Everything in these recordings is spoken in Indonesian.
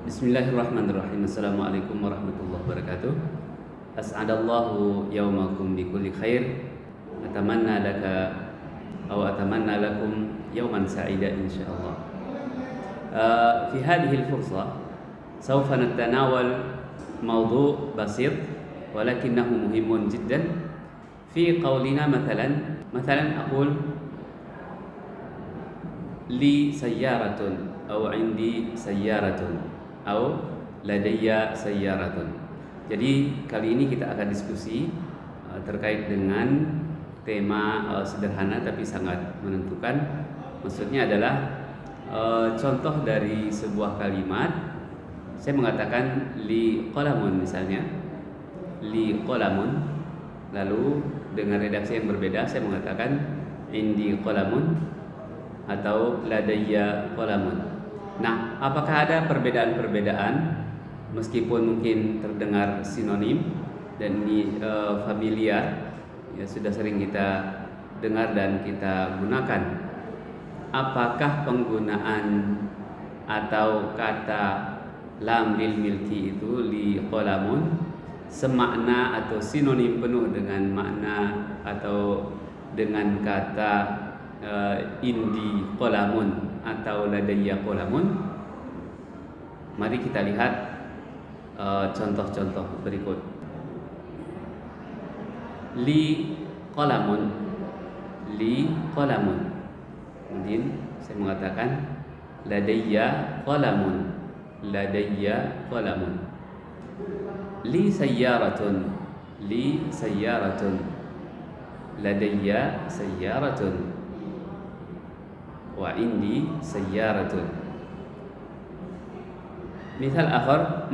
Bismillahirrahmanirrahim. Assalamualaikum warahmatullahi wabarakatuh. As'adallahu yaumakum bikulli khair. Atamanna laka atamanna lakum yauman sa'ida insyaallah. في هذه الفرصة سوف نتناول موضوع بسيط ولكنه مهم جدا. في قولنا مثلا أقول لي سيارة أو عندي سيارة atau ladayya sayyaratun. Jadi kali ini kita akan diskusi terkait dengan tema sederhana tapi sangat menentukan. Maksudnya adalah contoh dari sebuah kalimat. Saya mengatakan li qalamun misalnya, li qalamun. Lalu dengan redaksi yang berbeda saya mengatakan indi qalamun atau ladayya qalamun. Nah, apakah ada perbedaan-perbedaan meskipun mungkin terdengar sinonim dan ini familiar, ya sudah sering kita dengar dan kita gunakan. Apakah penggunaan atau kata lam lil milki itu li qalamun semakna atau sinonim penuh dengan makna atau dengan kata indi qalamun atau ladayya qalamun? Mari kita lihat contoh-contoh berikut. Li qalamun, li qalamun. Kemudian saya mengatakan ladayya qalamun, ladayya qalamun. Li sayyaratun, li sayyaratun, ladayya sayyaratun, wa indi sayyaratun. Misal akhar,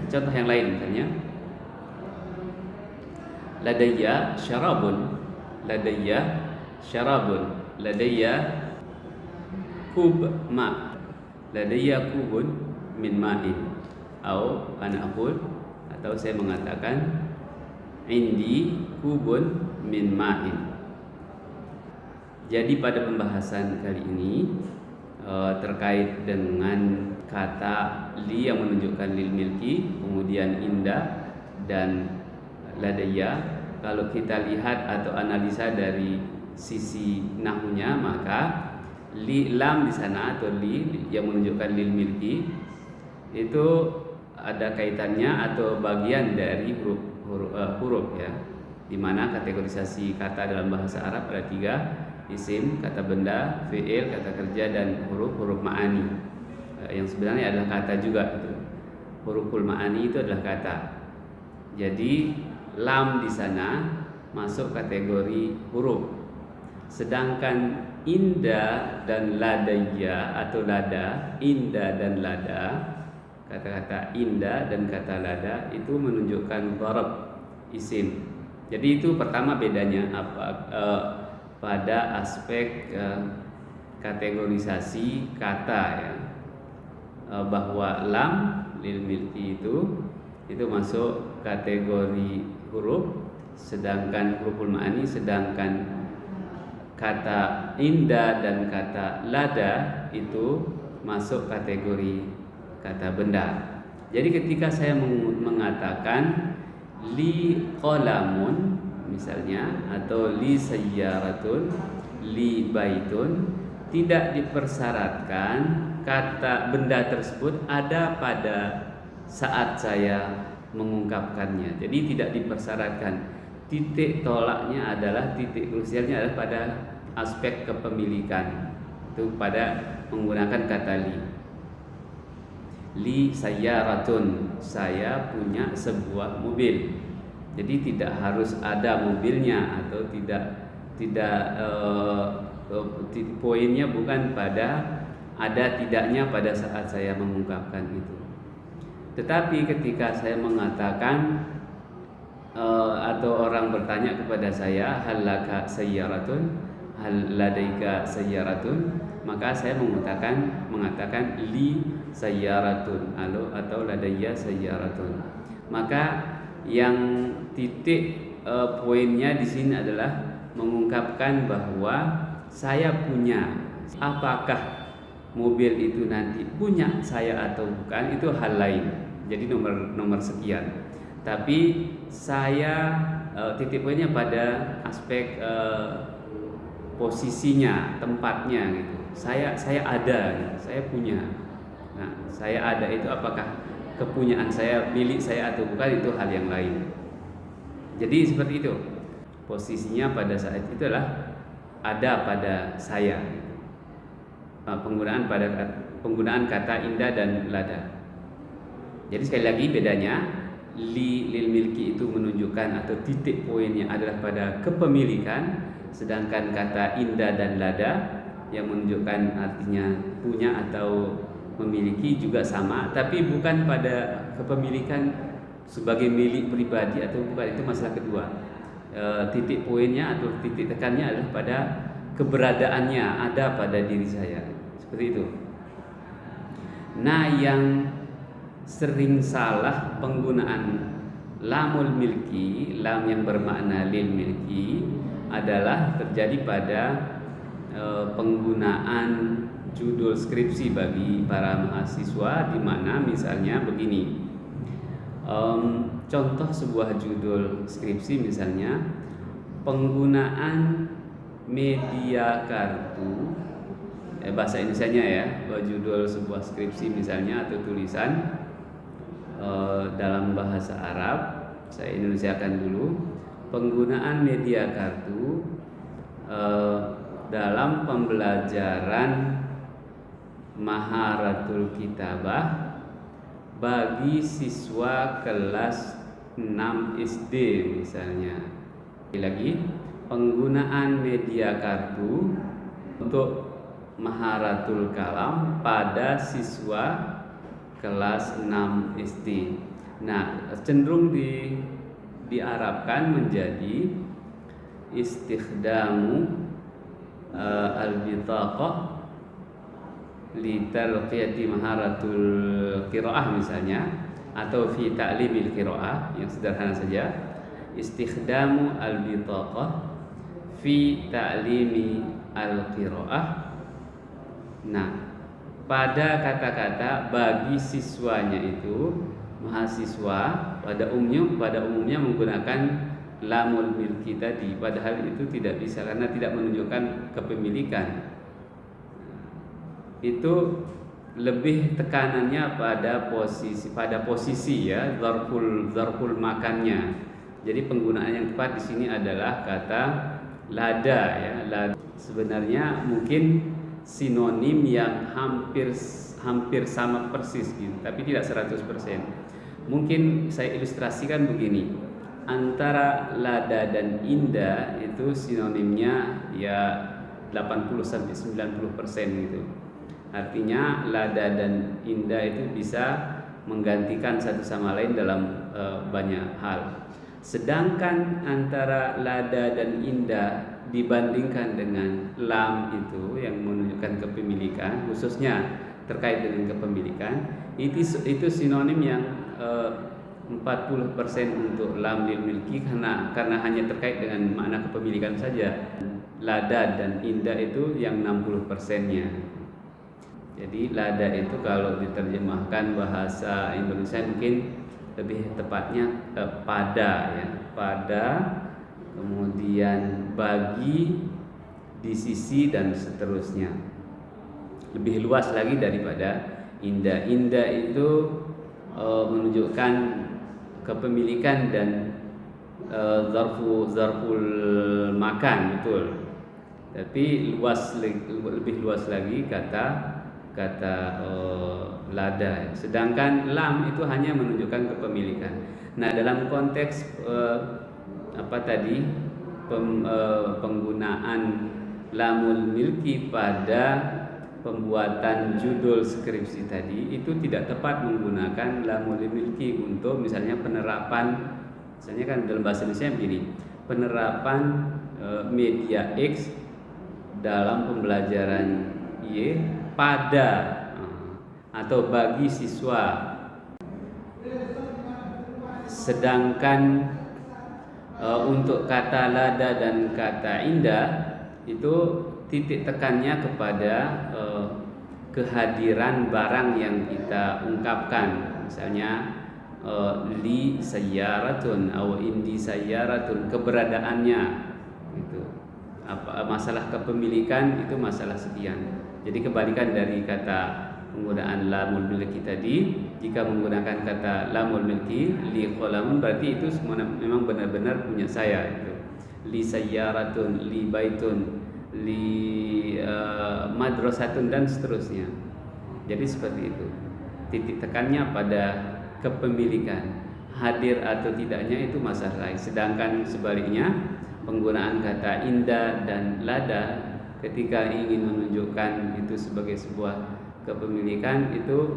contoh yang lain misalnya ladayya syarabun, ladayya syarabun, ladayya kub ma, ladayya kubun min ma'in. Atau saya mengatakan indi kubun min ma'in. Jadi pada pembahasan kali ini terkait dengan kata li yang menunjukkan lil milki, kemudian inda dan ladayya. Kalau kita lihat atau analisa dari sisi nahwunya, maka li lam di sana atau li yang menunjukkan lil milki itu ada kaitannya atau bagian dari huruf ya, di mana kategorisasi kata dalam bahasa Arab ada 3: isim, kata benda, fi'il, kata kerja, dan huruf ma'ani. Yang sebenarnya adalah kata juga itu. Huruful ma'ani itu adalah kata. Jadi lam di sana masuk kategori huruf. Sedangkan inda dan ladayya atau lada, inda dan lada, kata-kata inda dan kata lada itu menunjukkan dharab, isim. Jadi itu pertama bedanya pada aspek kategorisasi kata ya, bahwa lam lil milki itu masuk kategori huruf, sedangkan huruful ma'ani, sedangkan kata inda dan kata lada itu masuk kategori kata benda. Jadi ketika saya mengatakan li qalamun misalnya, atau li sayyaratun, li baitun, tidak dipersyaratkan kata benda tersebut ada pada saat saya mengungkapkannya. Jadi tidak dipersyaratkan. Titik tolaknya adalah, titik krusialnya adalah pada aspek kepemilikan. Itu pada menggunakan kata li. Li sayyaratun, saya punya sebuah mobil. Jadi tidak harus ada mobilnya atau tidak poinnya bukan pada ada tidaknya pada saat saya mengungkapkan itu. Tetapi ketika saya mengatakan atau orang bertanya kepada saya hal laka sayyaratun, hal ladaika sayyaratun, maka saya mengatakan li sayyaratun atau ladayya sayyaratun. Maka yang titik poinnya di sini adalah mengungkapkan bahwa saya punya. Apakah mobil itu nanti punya saya atau bukan itu hal lain. Jadi nomor sekian. Tapi saya titik poinnya pada aspek posisinya, tempatnya gitu. Saya ada, gitu. Saya punya. Nah, saya ada itu apakah kepunyaan saya, milik saya atau bukan, itu hal yang lain. Jadi seperti itu. Posisinya pada saat itu adalah ada pada saya. Penggunaan kata inda dan lada. Jadi sekali lagi bedanya, lil milki itu menunjukkan atau titik poinnya adalah pada kepemilikan, sedangkan kata inda dan lada yang menunjukkan artinya punya atau memiliki juga sama, tapi bukan pada kepemilikan sebagai milik pribadi atau bukan, itu masalah kedua. Titik poinnya atau titik tekannya adalah pada keberadaannya ada pada diri saya, seperti itu. Nah, yang sering salah penggunaan lamul milki, lam yang bermakna lil milki, adalah terjadi pada penggunaan judul skripsi bagi para mahasiswa, di mana misalnya begini. Contoh sebuah judul skripsi misalnya penggunaan media kartu, bahasa Indonesianya ya, judul sebuah skripsi misalnya atau tulisan dalam bahasa Arab, saya Indonesiakan dulu. Penggunaan media kartu dalam pembelajaran Maharatul Kitabah bagi siswa kelas 6 SD misalnya. Lagi, penggunaan media kartu untuk Maharatul Kalam pada siswa kelas 6 SD. Nah, cenderung diarabkan menjadi istikhdamu al-bitaqah li talqiyati maharatul qiraah misalnya, atau fi ta'limil qiraah, yang sederhana saja, istikhdamu al-bitaqah fi ta'limi al-qiraah. Nah, pada kata-kata bagi siswanya itu, mahasiswa pada umumnya menggunakan lamul milki tadi, padahal itu tidak bisa karena tidak menunjukkan kepemilikan. Itu lebih tekanannya pada posisi ya, zarful makannya. Jadi penggunaan yang tepat di sini adalah kata lada ya. Lada sebenarnya mungkin sinonim yang hampir sama persis gitu, tapi tidak 100%. Mungkin saya ilustrasikan begini. Antara lada dan indah itu sinonimnya ya 80-90% gitu. Artinya lada dan indah itu bisa menggantikan satu sama lain dalam banyak hal. Sedangkan antara lada dan indah dibandingkan dengan lam itu yang menunjukkan kepemilikan, khususnya terkait dengan kepemilikan, itu sinonim yang 40% untuk lam lil milki karena hanya terkait dengan makna kepemilikan saja. Lada dan indah itu yang 60%-nya. Jadi lada itu kalau diterjemahkan bahasa Indonesia mungkin lebih tepatnya pada ya, pada, kemudian bagi, di sisi, dan seterusnya. Lebih luas lagi daripada indah. Indah itu menunjukkan kepemilikan dan zarful makan, betul. Tapi lebih luas lagi kata lada. Sedangkan lam itu hanya menunjukkan kepemilikan. Nah, dalam konteks penggunaan lamul milki pada pembuatan judul skripsi tadi, itu tidak tepat menggunakan lamul milki untuk misalnya penerapan, misalnya kan dalam bahasa Indonesia begini, penerapan media X dalam pembelajaran Y pada atau bagi siswa. Sedangkan untuk kata lada dan kata indah itu titik tekannya kepada kehadiran barang yang kita ungkapkan. Misalnya li sayyaratun atau indi sayyaratun, keberadaannya itu. Masalah kepemilikan itu masalah sekian. Jadi kebalikan dari kata penggunaan lamul milki tadi, jika menggunakan kata lamul milki li qalamun, berarti itu semua memang benar-benar punya saya itu. Li sayyaratun, li baitun, li madrasatun dan seterusnya. Jadi seperti itu. Titik tekannya pada kepemilikan. Hadir atau tidaknya itu masalah lain. Sedangkan sebaliknya, penggunaan kata inda dan lada ketika ingin menunjukkan itu sebagai sebuah kepemilikan, itu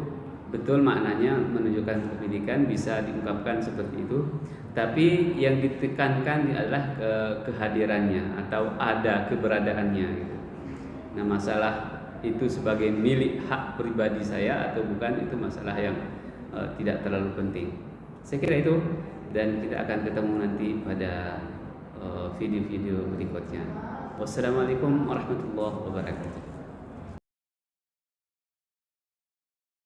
betul maknanya menunjukkan kepemilikan, bisa diungkapkan seperti itu. Tapi yang ditekankan adalah kehadirannya atau ada keberadaannya gitu. Nah, masalah itu sebagai milik hak pribadi saya atau bukan, itu masalah yang tidak terlalu penting. Saya kira itu, dan kita akan ketemu nanti pada video-video berikutnya. Wassalamualaikum warahmatullahi wabarakatuh.